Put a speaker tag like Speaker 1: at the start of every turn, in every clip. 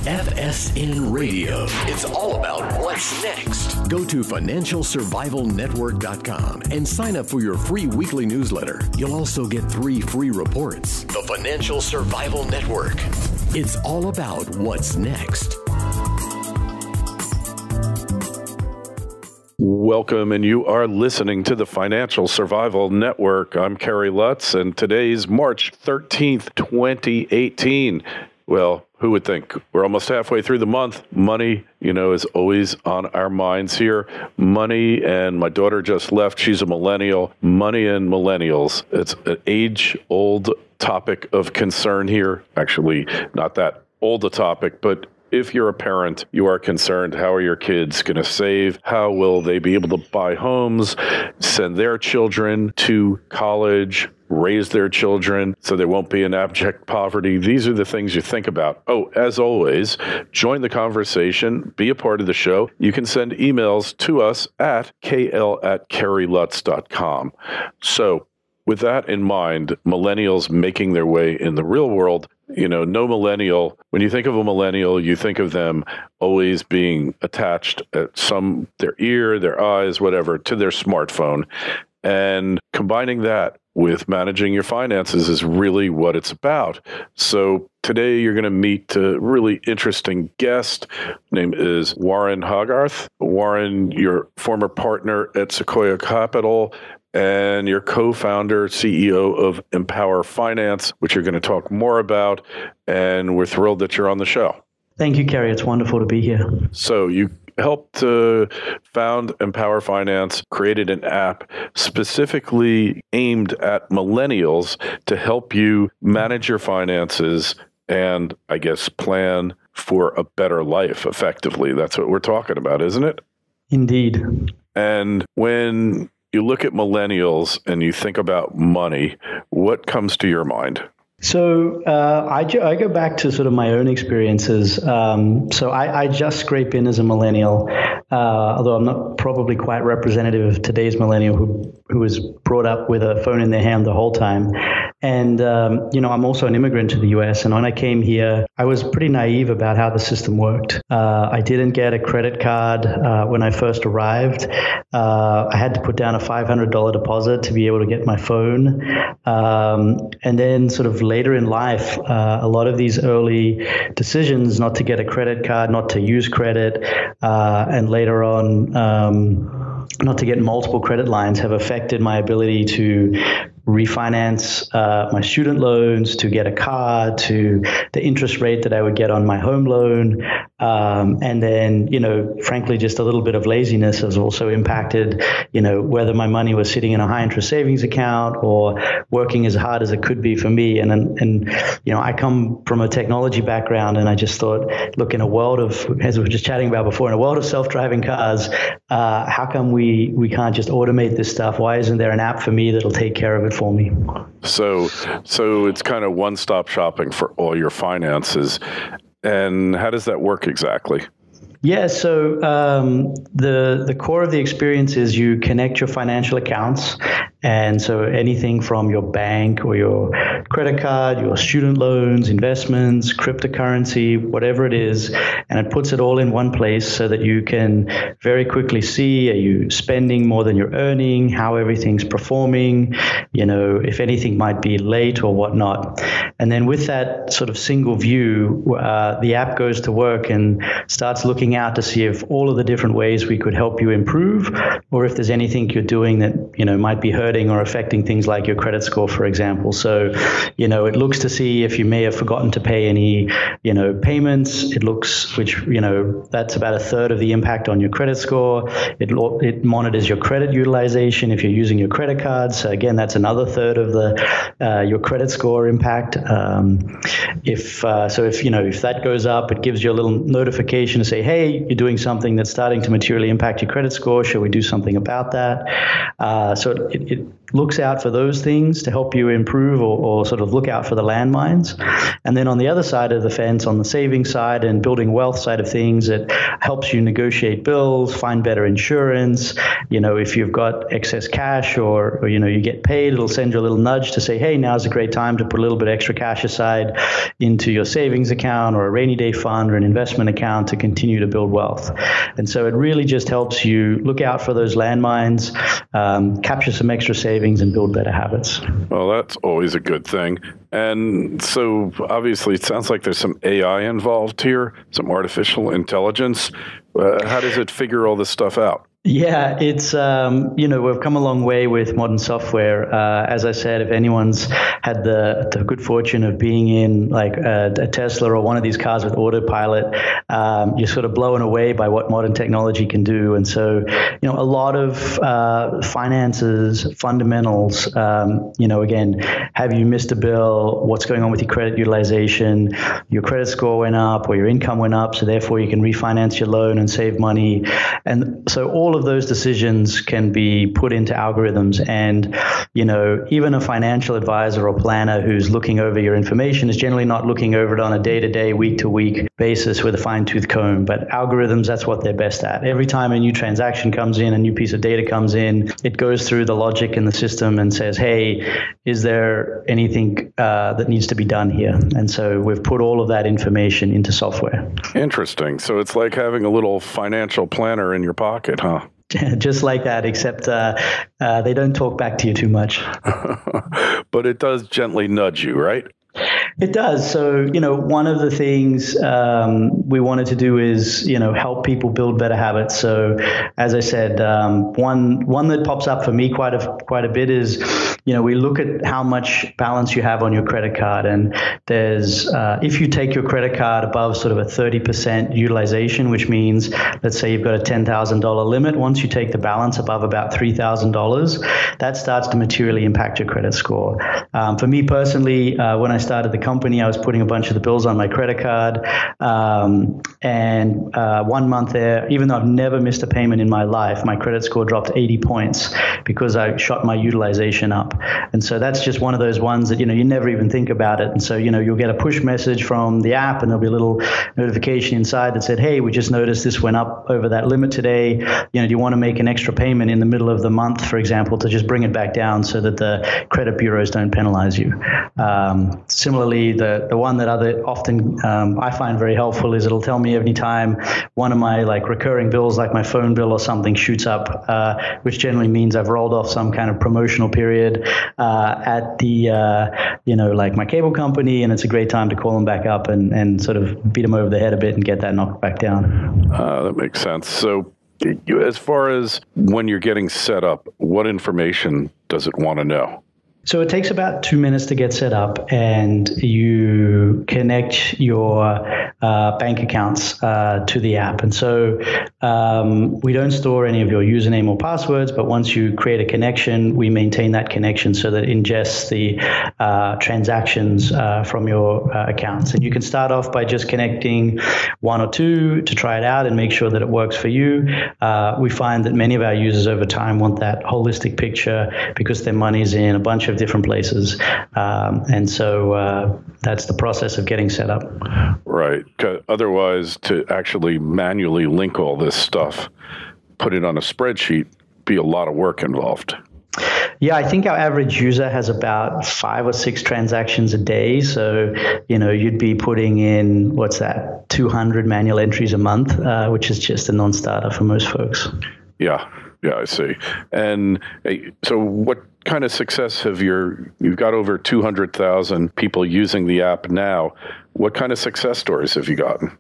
Speaker 1: FSN Radio. It's all about what's next. Go to financialsurvivalnetwork.com and sign up for your free weekly newsletter. You'll also get 3 free reports. The Financial Survival Network. It's all about what's next.
Speaker 2: Welcome, and you are listening to the Financial Survival Network. I'm Kerry Lutz, and today's March 13th, 2018. Well, who would think? We're almost halfway through the month. Money, is always on our minds here. Money, and my daughter just left. She's a millennial. Money and millennials. It's an age-old topic of concern here. Actually, not that old a topic, but if you're a parent, you are concerned, how are your kids going to save? How will they be able to buy homes, send their children to college, raise their children so they won't be in abject poverty? These are the things you think about. Oh, as always, join the conversation, be a part of the show. You can send emails to us at kl@kerrylutz.com. So with that in mind, millennials making their way in the real world, no millennial, when you think of a millennial, you think of them always being attached at their ear, their eyes, whatever, to their smartphone. And combining that with managing your finances is really what it's about. So today you're going to meet a really interesting guest. His name is Warren Hogarth. Warren, your former partner at Sequoia Capital, and your co-founder, CEO of Empower Finance, which you're going to talk more about. And we're thrilled that you're on the show.
Speaker 3: Thank you, Kerry. It's wonderful to be here.
Speaker 2: So you helped found Empower Finance, created an app specifically aimed at millennials to help you manage your finances and, I guess, plan for a better life effectively. That's what we're talking about, isn't it?
Speaker 3: Indeed.
Speaker 2: And when you look at millennials and you think about money, what comes to your mind?
Speaker 3: So I go back to sort of my own experiences. So I just scrape in as a millennial, although I'm not probably quite representative of today's millennial who was brought up with a phone in their hand the whole time. And, I'm also an immigrant to the U.S. And when I came here, I was pretty naive about how the system worked. I didn't get a credit card when I first arrived. I had to put down a $500 deposit to be able to get my phone. And then sort of later in life, a lot of these early decisions not to get a credit card, not to use credit, and later on, not to get multiple credit lines have affected my ability to refinance my student loans, to get a car, to the interest rate that I would get on my home loan. And then, frankly, just a little bit of laziness has also impacted, whether my money was sitting in a high interest savings account or working as hard as it could be for me. And I come from a technology background, and I just thought, look, in a world of, as we were just chatting about before, in a world of self-driving cars, how come we can't just automate this stuff? Why isn't there an app for me that'll take care of it for me? So
Speaker 2: it's kind of one-stop shopping for all your finances. And how does that work exactly?
Speaker 3: Yeah, so the core of the experience is you connect your financial accounts. And so anything from your bank or your credit card, your student loans, investments, cryptocurrency, whatever it is, and it puts it all in one place so that you can very quickly see, are you spending more than you're earning, how everything's performing, if anything might be late or whatnot. And then with that sort of single view, the app goes to work and starts looking out to see if all of the different ways we could help you improve, or if there's anything you're doing that, might be hurting or affecting things like your credit score, for example. So, it looks to see if you may have forgotten to pay any, payments. It looks, which, that's about a third of the impact on your credit score. It monitors your credit utilization if you're using your credit cards. So again, that's another third of your credit score impact. If that goes up, it gives you a little notification to say, hey, you're doing something that's starting to materially impact your credit score. Should we do something about that? So it looks out for those things to help you improve or sort of look out for the landmines. And then on the other side of the fence, on the saving side and building wealth side of things, it helps you negotiate bills, find better insurance. If you've got excess cash or you get paid, it'll send you a little nudge to say, hey, now's a great time to put a little bit extra cash aside into your savings account or a rainy day fund or an investment account to continue to build wealth. And so it really just helps you look out for those landmines, capture some extra savings, and build better habits.
Speaker 2: Well, that's always a good thing. And so obviously it sounds like there's some AI involved here, some artificial intelligence. How does it figure all this stuff out?
Speaker 3: Yeah, it's, we've come a long way with modern software. As I said, if anyone's had the good fortune of being in like a Tesla or one of these cars with autopilot, you're sort of blown away by what modern technology can do. And so, a lot of finances, fundamentals, again, have you missed a bill? What's going on with your credit utilization? Your credit score went up or your income went up, so therefore you can refinance your loan and save money. And so all of those decisions can be put into algorithms, and even a financial advisor or planner who's looking over your information is generally not looking over it on a day-to-day, week-to-week basis with a fine-tooth comb. But algorithms, that's what they're best at. Every time a new transaction comes in, a new piece of data comes in, it goes through the logic in the system and says, hey, is there anything that needs to be done here? And so we've put all of that information into software.
Speaker 2: Interesting. So it's like having a little financial planner in your pocket, huh?
Speaker 3: Just like that, except they don't talk back to you too much.
Speaker 2: But it does gently nudge you, right?
Speaker 3: It does. So, one of the things we wanted to do is, help people build better habits. So, as I said, one that pops up for me quite a bit is, we look at how much balance you have on your credit card. And there's, if you take your credit card above sort of a 30% utilization, which means, let's say you've got a $10,000 limit, once you take the balance above about $3,000, that starts to materially impact your credit score. For me personally, when I started the company, I was putting a bunch of the bills on my credit card. And 1 month there, even though I've never missed a payment in my life, my credit score dropped 80 points because I shot my utilization up. And so that's just one of those ones that, you never even think about it. And so, you'll get a push message from the app and there'll be a little notification inside that said, hey, we just noticed this went up over that limit today. Do you want to make an extra payment in the middle of the month, for example, to just bring it back down so that the credit bureaus don't penalize you? Similarly, the one that often I find very helpful is it'll tell me every time one of my recurring bills, like my phone bill or something, shoots up, which generally means I've rolled off some kind of promotional period at the my cable company, and it's a great time to call them back up and sort of beat them over the head a bit and get that knocked back down.
Speaker 2: That makes sense. So as far as when you're getting set up, what information does it want to know?
Speaker 3: So it takes about 2 minutes to get set up, and you connect your bank accounts to the app. And so we don't store any of your username or passwords, but once you create a connection, we maintain that connection so that it ingests the transactions from your accounts. And you can start off by just connecting one or two to try it out and make sure that it works for you. We find that many of our users over time want that holistic picture because their money's in a bunch of different places. And so that's the process of getting set up.
Speaker 2: Right. Otherwise, to actually manually link all this stuff, put it on a spreadsheet, be a lot of work involved.
Speaker 3: Yeah, I think our average user has about 5 or 6 transactions a day. So, you'd be putting in, 200 manual entries a month, which is just a non-starter for most folks. Yeah,
Speaker 2: I see. And so what kind of success you've got over 200,000 people using the app now. What kind of success stories have you gotten?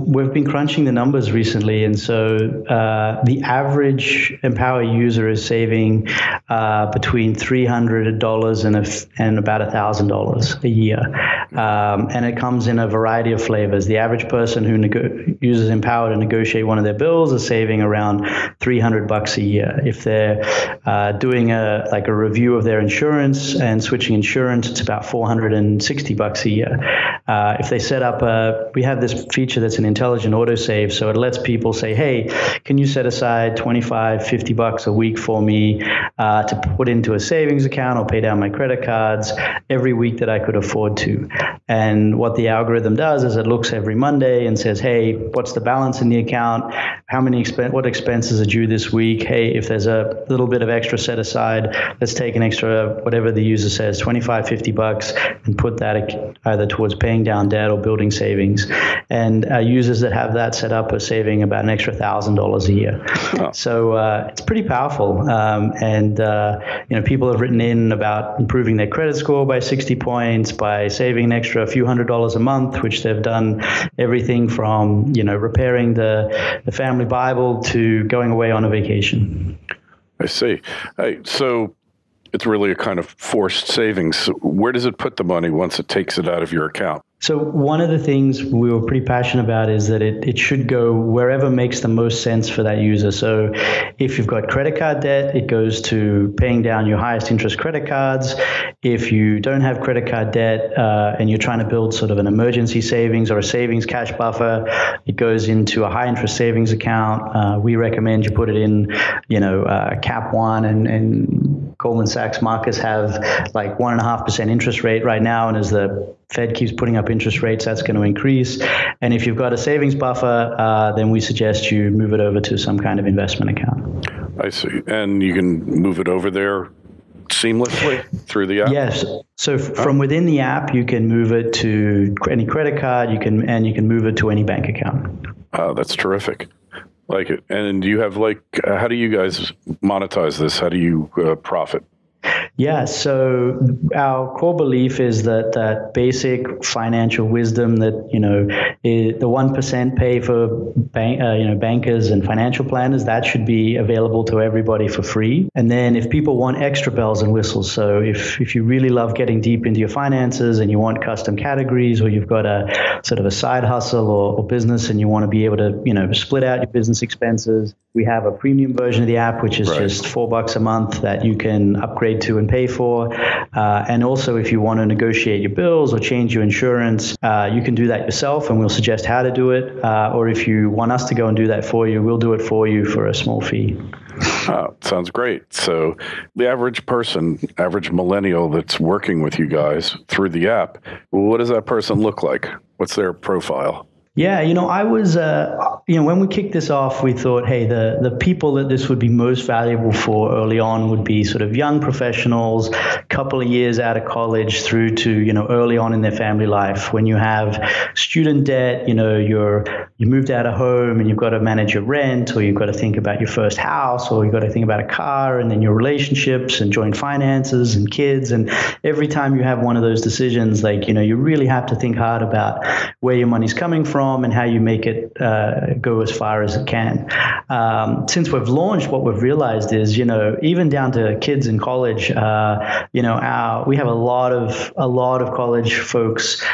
Speaker 3: We've been crunching the numbers recently, and so the average Empower user is saving between $300 and about $1,000 a year, and it comes in a variety of flavors. The average person who uses Empower to negotiate one of their bills is saving around $300 a year. If they're doing a review of their insurance and switching insurance, it's about $460 a year. If they set up we have this feature that's an intelligent autosave. So it lets people say, hey, can you set aside $25-$50 a week for me to put into a savings account or pay down my credit cards every week that I could afford to? And what the algorithm does is it looks every Monday and says, hey, what's the balance in the account? What expenses are due this week? Hey, if there's a little bit of extra set aside, let's take an extra, whatever the user says, $25-$50 and put that either towards paying down debt or building savings. And users that have that set up are saving about an extra $1,000 a year. Oh. So it's pretty powerful. And people have written in about improving their credit score by 60 points by saving an extra few $100s a month, which they've done everything from, repairing the family Bible to going away on a vacation.
Speaker 2: I see. So it's really a kind of forced savings. Where does it put the money once it takes it out of your account?
Speaker 3: So one of the things we were pretty passionate about is that it should go wherever makes the most sense for that user. So if you've got credit card debt, it goes to paying down your highest interest credit cards. If you don't have credit card debt and you're trying to build sort of an emergency savings or a savings cash buffer, it goes into a high interest savings account. We recommend you put it in, Cap One and Goldman Sachs Marcus have like 1.5% interest rate right now. And as the Fed keeps putting up interest rates, that's going to increase. And if you've got a savings buffer, then we suggest you move it over to some kind of investment account.
Speaker 2: I see. And you can move it over there seamlessly through the app?
Speaker 3: Yes. So from within the app, you can move it to any credit card, you can move it to any bank account.
Speaker 2: That's terrific. Like it. And do you have how do you guys monetize this? How do you profit?
Speaker 3: Yeah, so our core belief is that basic financial wisdom that, the 1% pay for bankers and financial planners, that should be available to everybody for free. And then if people want extra bells and whistles, so if you really love getting deep into your finances and you want custom categories, or you've got a sort of a side hustle or business and you want to be able to, split out your business expenses, we have a premium version of the app, which is just $4 a month that you can upgrade to and pay for. And also, if you want to negotiate your bills or change your insurance, you can do that yourself, and we'll suggest how to do it. Or if you want us to go and do that for you, we'll do it for you for a small fee.
Speaker 2: Sounds great. So the average person, average millennial that's working with you guys through the app, what does that person look like? What's their profile?
Speaker 3: Yeah, I was, when we kicked this off, we thought, hey, the people that this would be most valuable for early on would be sort of young professionals, couple of years out of college through to, early on in their family life. When you have student debt, you moved out of home and you've got to manage your rent, or you've got to think about your first house, or you've got to think about a car, and then your relationships and joint finances and kids. And every time you have one of those decisions, you really have to think hard about where your money's coming from and how you make it go as far as it can. Since we've launched, what we've realized is, even down to kids in college, we have a lot of college folks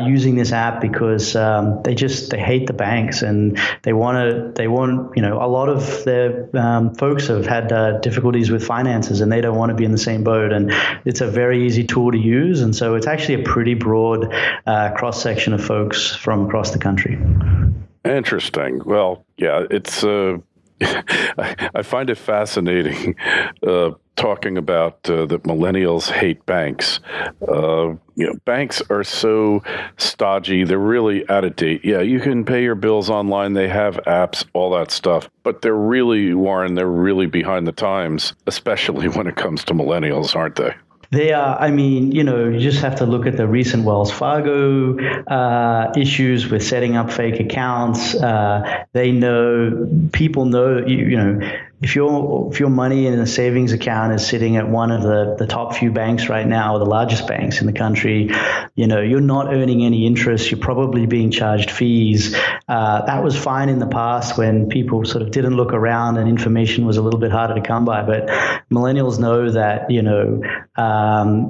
Speaker 3: using this app because they hate the banks, and they want, a lot of their folks have had difficulties with finances, and they don't want to be in the same boat. And it's a very easy tool to use, and so it's actually a pretty broad cross section of folks from across the country.
Speaker 2: Interesting. Well, yeah, it's I find it fascinating talking about that millennials hate banks. Banks are so stodgy. They're really out of date. Yeah, you can pay your bills online. They have apps, all that stuff. But they're really, Warren, they're really behind the times, especially when it comes to millennials, aren't they?
Speaker 3: They are, you just have to look at the recent Wells Fargo issues with setting up fake accounts. People know, if your money in a savings account is sitting at one of the top few banks right now, or the largest banks in the country, you're not earning any interest. You're probably being charged fees. That was fine in the past when people sort of didn't look around and information was a little bit harder to come by. But millennials know that,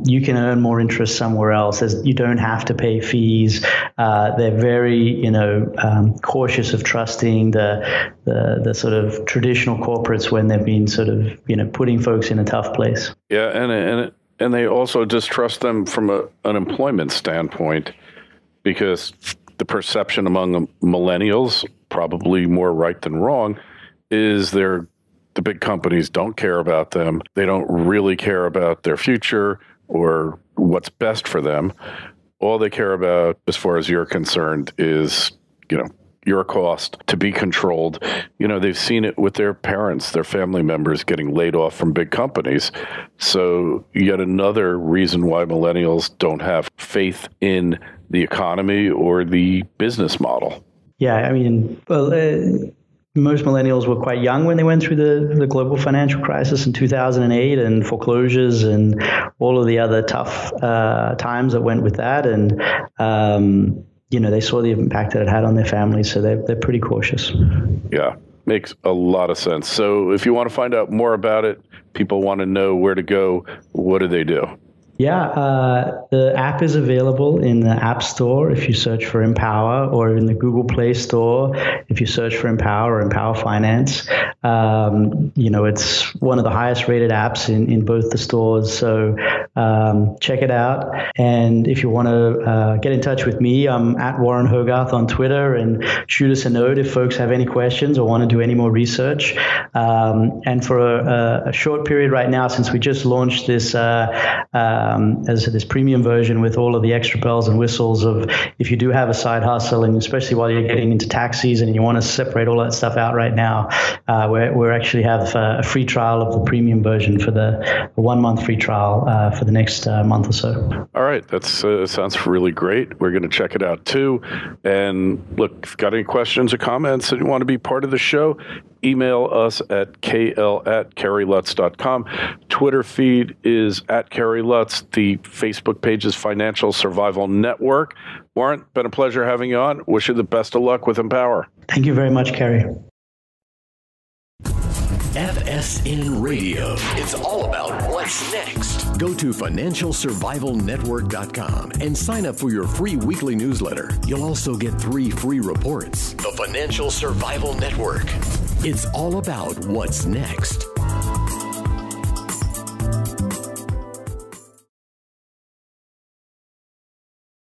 Speaker 3: you can earn more interest somewhere else. You don't have to pay fees. They're very, cautious of trusting the sort of traditional corporates when they've been sort of, putting folks in a tough place.
Speaker 2: Yeah, and they also distrust them from an employment standpoint, because the perception among millennials, probably more right than wrong, is the big companies don't care about them. They don't really care about their future or what's best for them. All they care about, as far as you're concerned, is, your cost to be controlled. They've seen it with their parents, their family members getting laid off from big companies. So yet another reason why millennials don't have faith in the economy or the business model.
Speaker 3: Yeah, I mean, most millennials were quite young when they went through the global financial crisis in 2008 and foreclosures and all of the other tough times that went with that. And, they saw the impact that it had on their families, so they're pretty cautious.
Speaker 2: Yeah, makes a lot of sense. So if you want to find out more about it, people want to know where to go, what do they do?
Speaker 3: Yeah, the app is available in the App Store if you search for Empower, or in the Google Play Store if you search for Empower or Empower Finance. It's one of the highest rated apps in both the stores, so check it out. And if you want to get in touch with me, I'm at Warren Hogarth on Twitter, and shoot us a note if folks have any questions or want to do any more research. And for a short period right now, since we just launched this as this premium version with all of the extra bells and whistles of if you do have a side hustle, and especially while you're getting into tax season and you want to separate all that stuff out right now, we actually have a free trial of the premium version for the 1 month free trial for the next month or so.
Speaker 2: All right. That sounds really great. We're going to check it out too. And look, if you've got any questions or comments and you want to be part of the show, email us at kl@kerrylutz.com. Twitter feed is at Kerry Lutz. The Facebook page is Financial Survival Network. Warren, been a pleasure having you on. Wish you the best of luck with Empower.
Speaker 3: Thank you very much, Kerry.
Speaker 1: FSN Radio. It's all about what's next. Go to financialsurvivalnetwork.com and sign up for your free weekly newsletter. You'll also get 3 free reports. The Financial Survival Network. It's all about what's next.